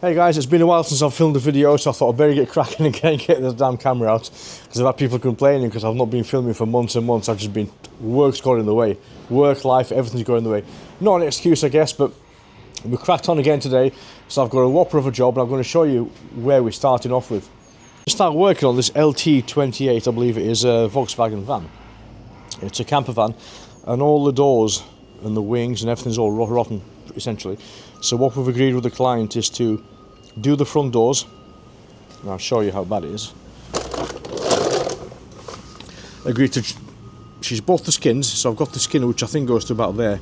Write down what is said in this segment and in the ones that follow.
Hey guys, it's been a while since I've filmed a video, so I thought I'd better get cracking again and get this damn camera out, because I've had people complaining because I've not been filming for months and months. I've just been, work's got in the way. Work, life, everything's going in the way. Not an excuse, I guess, but we cracked on again today, so I've got a whopper of a job and I'm going to show you where we're starting off with. I start working on this LT35, I believe it is, a Volkswagen van. It's a camper van, and all the doors and the wings and everything's all rotten, essentially. So what we've agreed with the client is to do the front doors, and I'll show you how bad it is. Agreed to, she's bought the skins, so I've got the skin which I think goes to about there.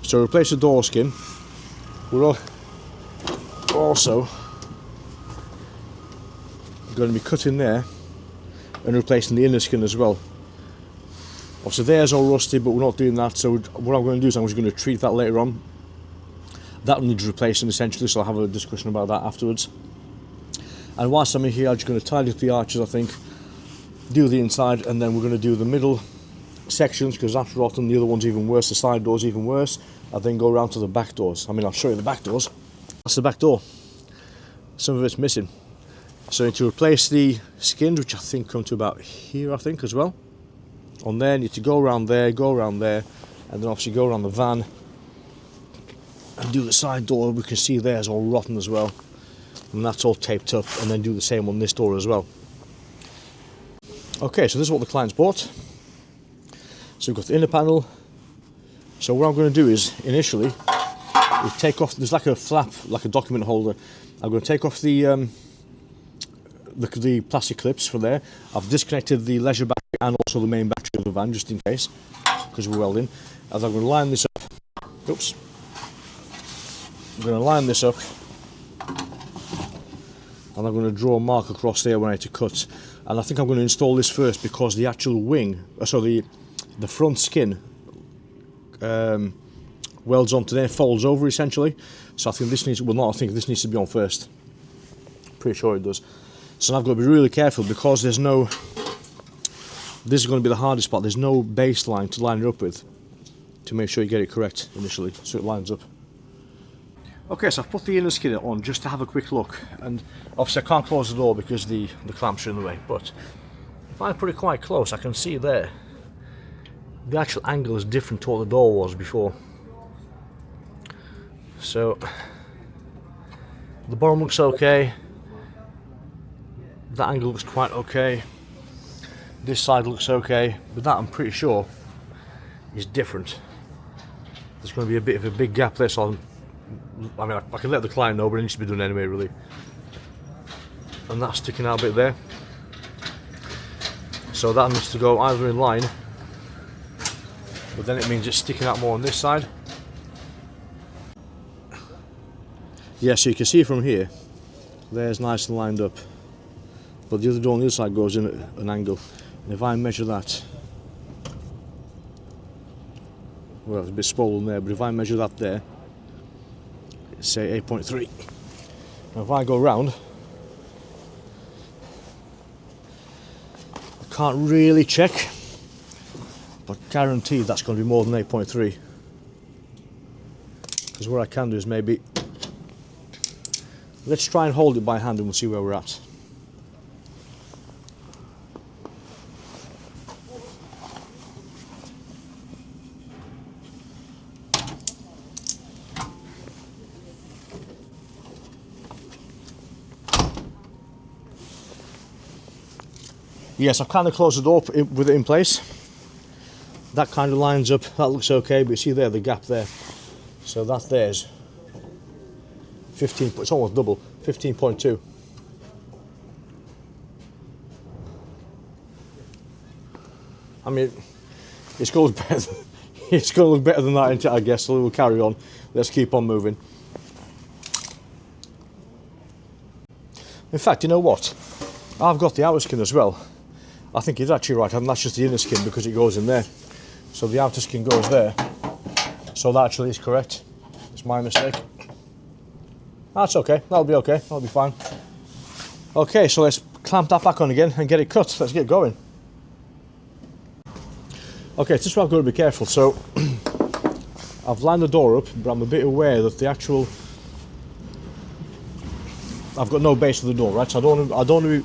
So replace the door skin. We're also going to be cutting there and replacing the inner skin as well. Obviously there's all rusty, but we're not doing that, so what I'm going to do is I'm just going to treat that later on. That needs replacing essentially, so I'll have a discussion about that afterwards. And whilst I'm in here, I'm just going to tidy up the arches, I think, do the inside, and then we're going to do the middle sections, because that's rotten, the other one's even worse, the side door's even worse, and then go around to the back doors. I mean, I'll show you the back doors. That's the back door. Some of it's missing. So I need to replace the skins, which I think come to about here, I think, as well. On there, you need to go around there, and then obviously go around the van, and do the side door. We can see there's all rotten as well, and that's all taped up, and then do the same on this door as well. Okay, so this is what the client's bought. So we've got the inner panel. So what I'm going to do is initially take off, there's like a flap, like a document holder. I'm going to take off the plastic clips from there. I've disconnected the leisure battery and also the main battery of the van, just in case, because we're welding. As I'm going to line this up, oops, I'm going to line this up, and I'm going to draw a mark across there when I need to cut. And I think I'm going to install this first, because the actual wing, so the front skin welds onto there, folds over essentially. So I think this needs, well, not I think this needs to be on first. Pretty sure it does. So I've got to be really careful, because there's no, this is going to be the hardest part, there's no baseline to line it up with, to make sure you get it correct initially, so it lines up. Okay, so I've put the inner skin on just to have a quick look, and obviously I can't close the door because the clamps are in the way, but if I put it quite close, I can see there the actual angle is different to what the door was before. So the bottom looks okay, that angle looks quite okay, this side looks okay, but that I'm pretty sure is different. There's going to be a bit of a big gap there, so I mean, I can let the client know, but it needs to be done anyway, really. And that's sticking out a bit there. So that needs to go either in line, but then it means it's sticking out more on this side. Yeah, so you can see from here, there's nice and lined up. But the other door on the other side goes in at an angle. And if I measure that, well, it's a bit swollen there, but if I measure that there, say 8.3. Now if I go round, I can't really check, but guaranteed that's going to be more than 8.3. Because what I can do is maybe, let's try and hold it by hand and we'll see where we're at. Yes, I've kind of closed the door with it in place. That kind of lines up, that looks okay, but you see there, the gap there. So that there's 15, it's almost double, 15.2. I mean, it's going to look better, it's going to look better than that, I guess, so we'll carry on. Let's keep on moving. In fact, you know what? I've got the outer skin as well. I think it's actually right, and that's just the inner skin because it goes in there. So the outer skin goes there. So that actually is correct. It's my mistake. That's okay, that'll be okay, that'll be fine. Okay, so let's clamp that back on again and get it cut. Let's get going. Okay, this is where I've got to be careful. So I've lined the door up, but I'm a bit aware that the actual I've got no base of the door, right? So I don't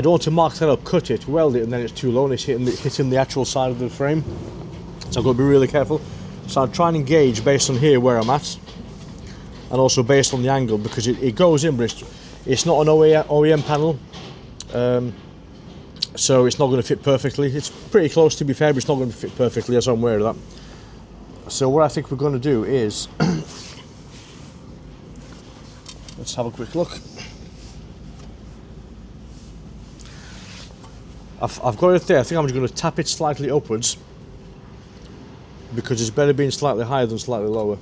want to mark that up, cut it, weld it, and then it's too low and it's hitting the actual side of the frame. So I've got to be really careful. So I'll try and engage based on here where I'm at, and also based on the angle, because it goes in, but it's not an OEM panel, so it's not going to fit perfectly. It's pretty close to be fair, but it's not going to fit perfectly, as I'm aware of that. So what I think we're going to do is let's have a quick look. I've got it there. I think I'm just going to tap it slightly upwards, because it's better being slightly higher than slightly lower.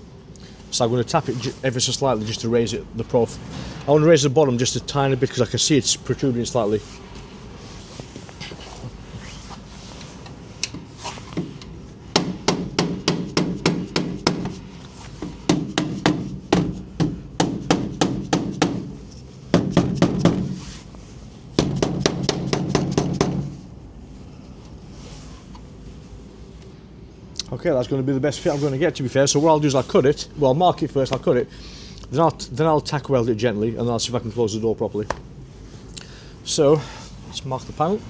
So I'm going to tap it ever so slightly just to raise it, the profile. I want to raise the bottom just a tiny bit because I can see it's protruding slightly. Okay, that's going to be the best fit I'm going to get, to be fair. So what I'll do is I'll cut it. Well, I'll mark it first, I'll cut it. Then I'll tack weld it gently, and then I'll see if I can close the door properly. So, let's mark the panel.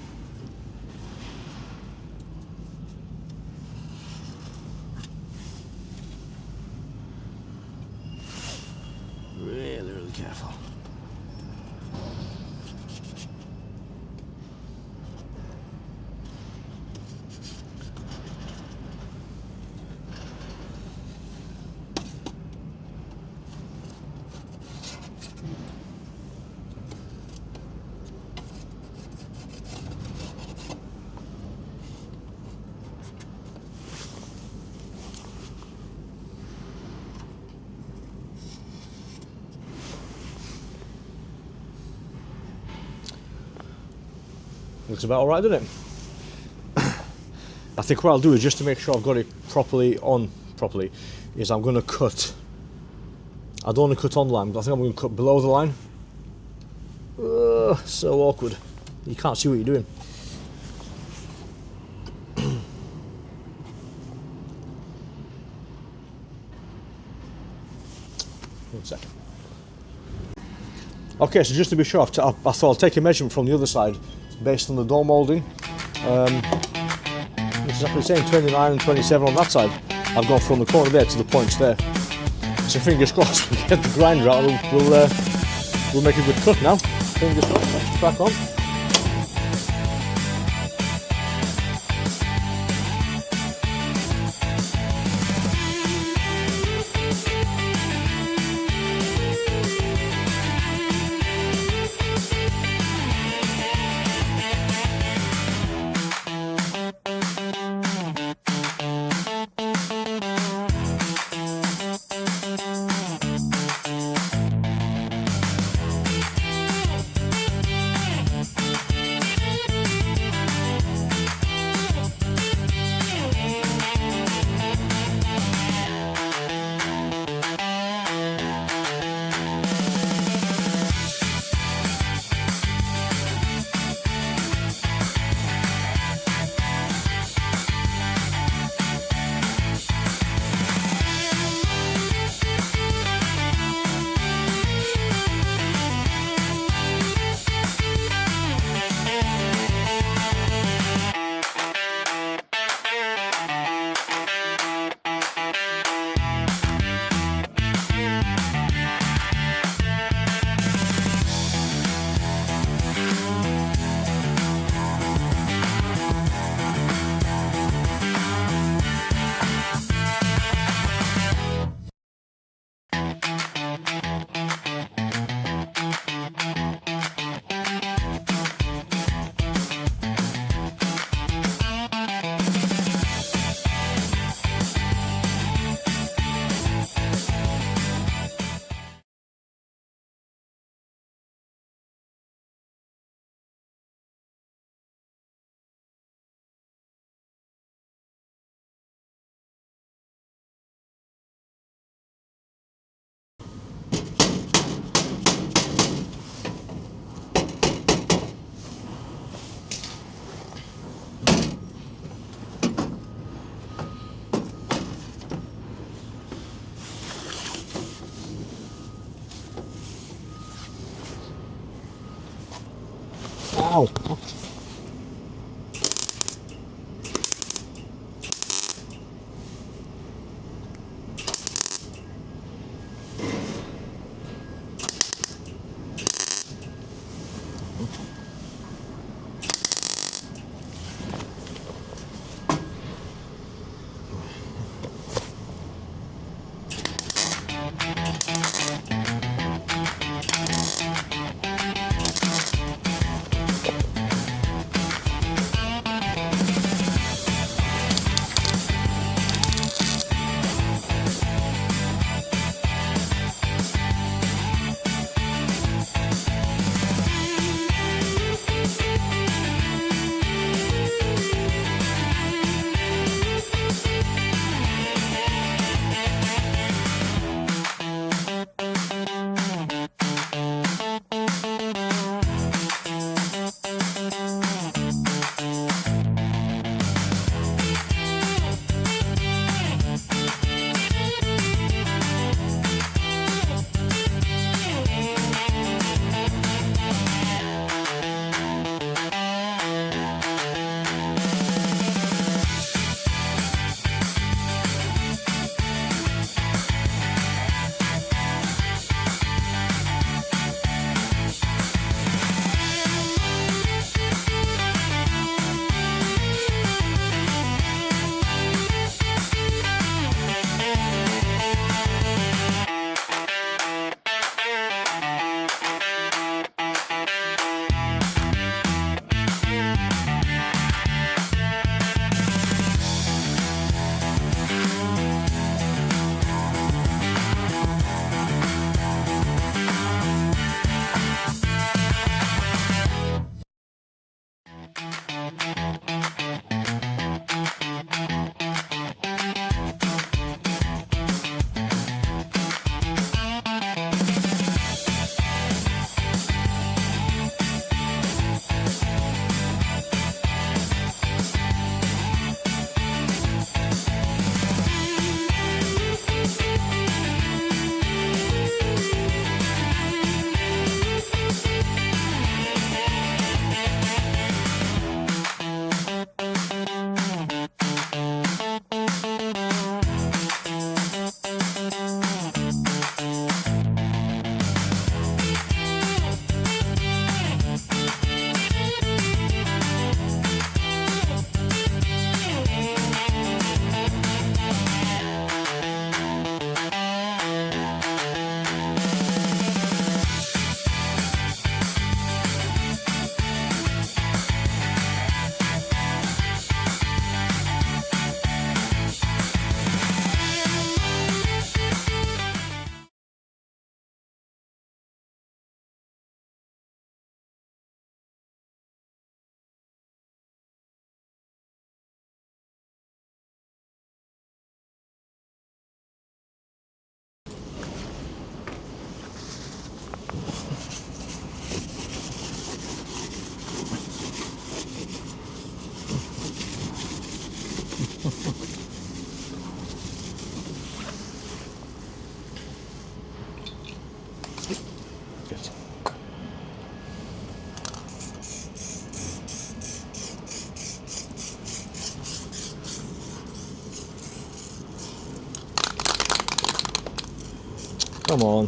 Really careful. Looks about alright, doesn't it? I think what I'll do is, just to make sure I've got it properly, is I'm going to cut. I don't want to cut on the line, but I think I'm going to cut below the line. So awkward. You can't see what you're doing. One second. Okay, so just to be sure, I thought I'll take a measurement from the other side based on the door moulding, which is exactly the same, 29 and 27 on that side. I've gone from the corner there to the points there. So fingers crossed we get the grinder out, we'll make a good cut now. Fingers crossed, let's crack on. Ow. Come on.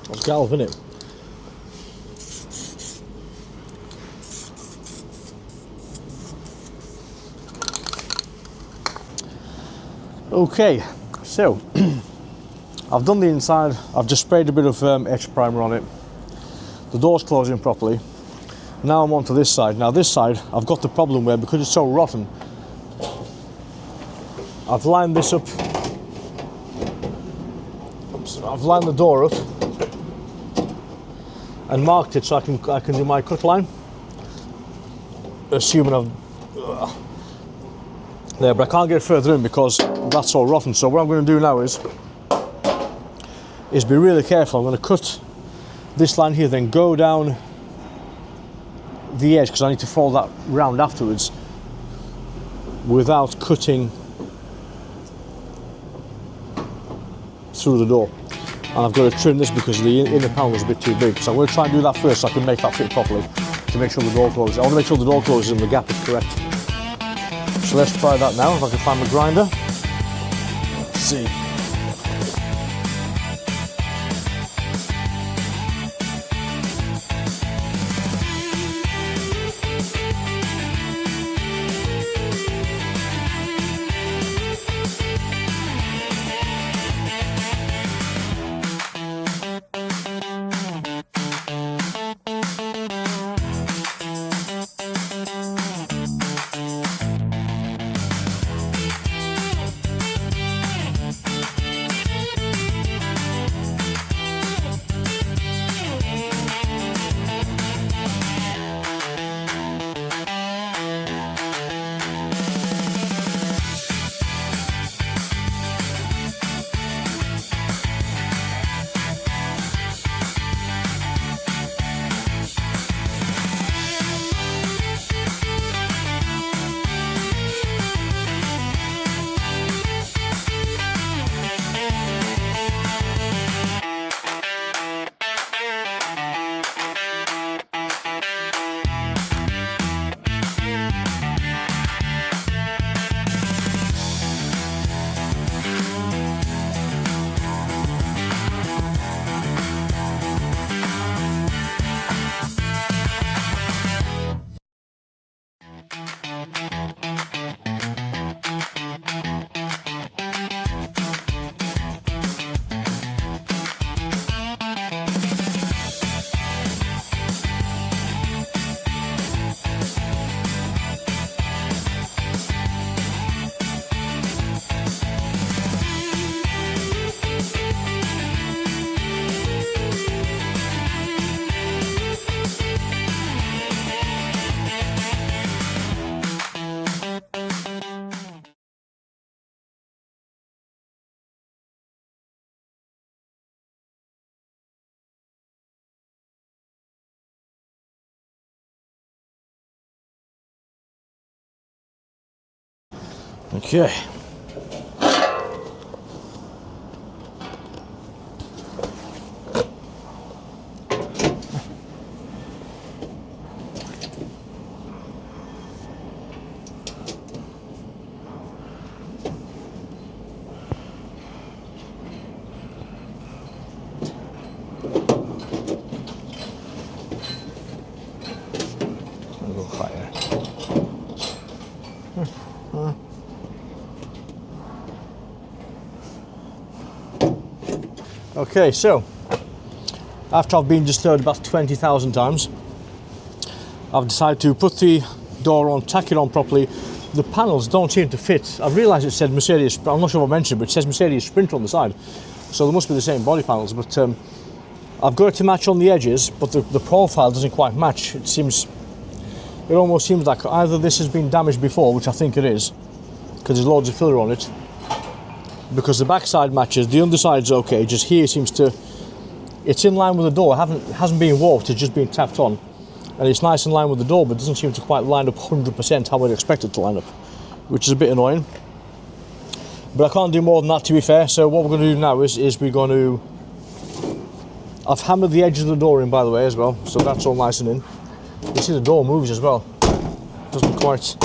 That's galv, isn't it? Okay, so I've done the inside. I've just sprayed a bit of H primer on it. The door's closing properly. Now I'm on to this side. Now this side, I've got the problem where, because it's so rotten, I've lined this up. Oops, I've lined the door up and marked it so I can do my cut line. Assuming there, but I can't get further in because that's all rotten. So what I'm going to do now is be really careful. I'm going to cut this line here, then go down the edge because I need to fold that round afterwards without cutting through the door. And I've got to trim this because the inner panel is a bit too big. So I'm going to try and do that first so I can make that fit properly to make sure the door closes. I want to make sure the door closes and the gap is correct. So let's try that now, if I can find my grinder. Let's see. Okay. I'll go higher. Okay, so after I've been disturbed about 20,000 times, I've decided to put the door on, tack it on properly. The panels don't seem to fit. I've realised it said Mercedes, I'm not sure if I mentioned, but it says Mercedes Sprinter on the side. So they must be the same body panels, but I've got it to match on the edges, but the profile doesn't quite match. It almost seems like either this has been damaged before, which I think it is, because there's loads of filler on it, because the backside matches, the underside's okay, just here seems to, it's in line with the door, it hasn't been warped, it's just been tapped on, and it's nice in line with the door, but it doesn't seem to quite line up 100% how I'd expect it to line up, which is a bit annoying. But I can't do more than that, to be fair. So what we're going to do now is we're going to, I've hammered the edge of the door in, by the way, as well, so that's all nice and in. You see the door moves as well, doesn't quite,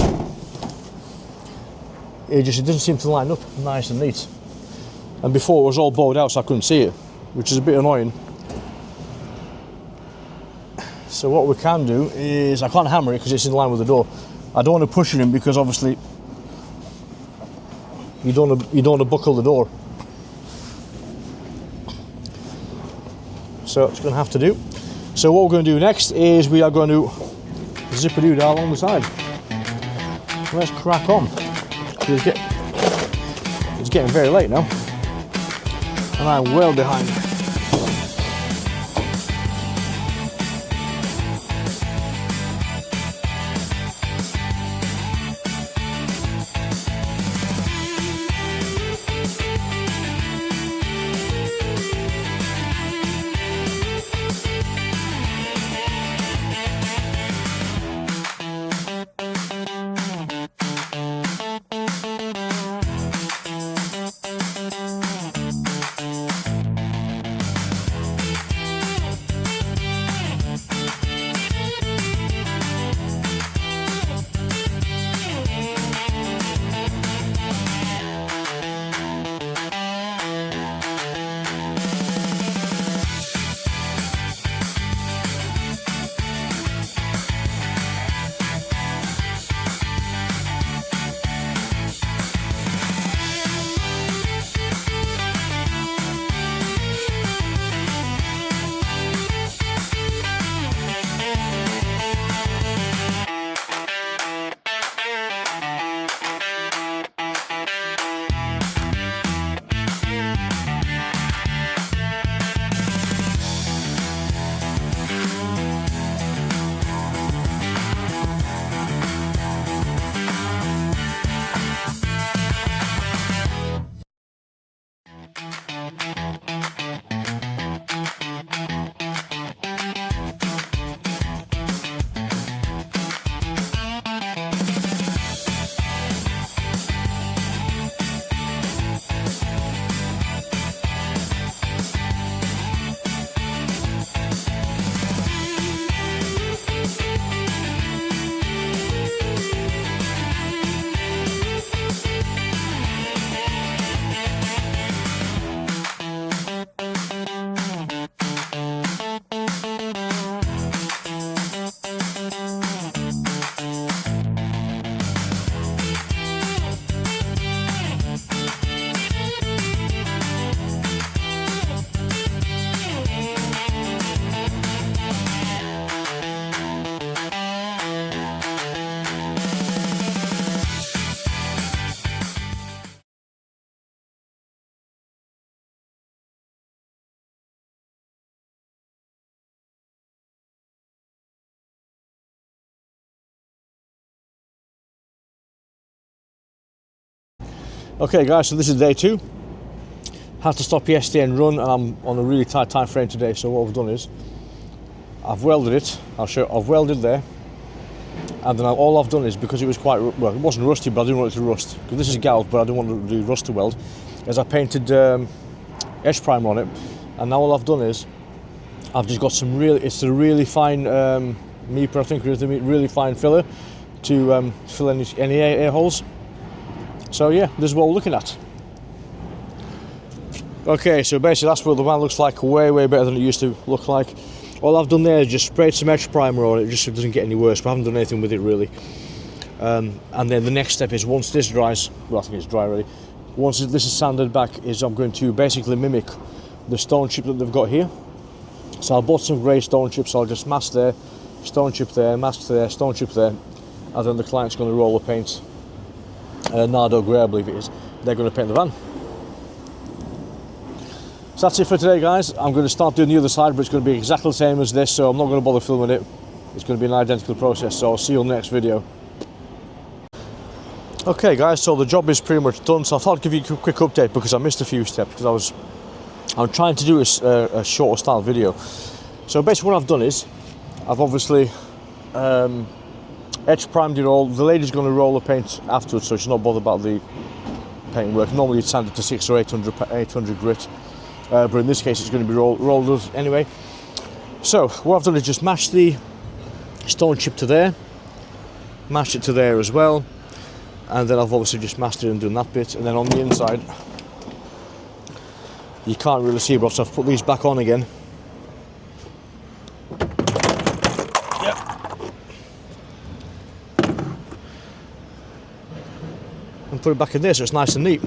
it doesn't seem to line up nice and neat. And before it was all bowed out so I couldn't see it, which is a bit annoying. So what we can do is, I can't hammer it because it's in line with the door. I don't want to push it in because obviously you don't want to buckle the door. So it's going to have to do. So what we're going to do next is we are going to zip a doodah along the side. Let's crack on. It's getting very late now, and I'm well behind. Okay guys, so this is day 2. Had to stop yesterday and run, and I'm on a really tight time frame today, so what I've done is I've welded it. I'll show you. I've welded there, and then all I've done is, because it was quite, well, it wasn't rusty, but I didn't want it to rust, because this is galv, but I didn't want the rust to weld, as I painted edge primer on it. And now all I've done is I've just got some it's a really fine meeper, I think it is, the really fine filler to fill any air holes. So yeah, this is what we're looking at. Okay, so basically that's what the van looks like, way better than it used to look like. All I've done there is just sprayed some edge primer on it, just so it doesn't get any worse, but I haven't done anything with it really. And then the next step is, once this dries, well, I think it's dry really, once this is sanded back, is I'm going to basically mimic the stone chip that they've got here. So I bought some grey stone chips, so I'll just mask there, stone chip there, mask there, stone chip there, and then the client's going to roll the paint, Nardo grey I believe it is. They're going to paint the van. So that's it for today guys. I'm going to start doing the other side, but it's going to be exactly the same as this, so I'm not going to bother filming it. It's going to be an identical process, so I'll see you on the next video. Okay guys, so the job is pretty much done, so I thought I'd give you a quick update because I missed a few steps, because I'm trying to do a shorter style video. So basically what I've done is, I've obviously edge primed it all. The lady's going to roll the paint afterwards, so she's not bothered about the paint work. Normally you'd sand it to 600 or 800 grit. But in this case it's going to be rolled anyway. So what I've done is just mash the stone chip to there, mash it to there as well, and then I've obviously just mashed it and done that bit. And then on the inside, you can't really see, but I've put these back on again. Yep. And put it back in there so it's nice and neat.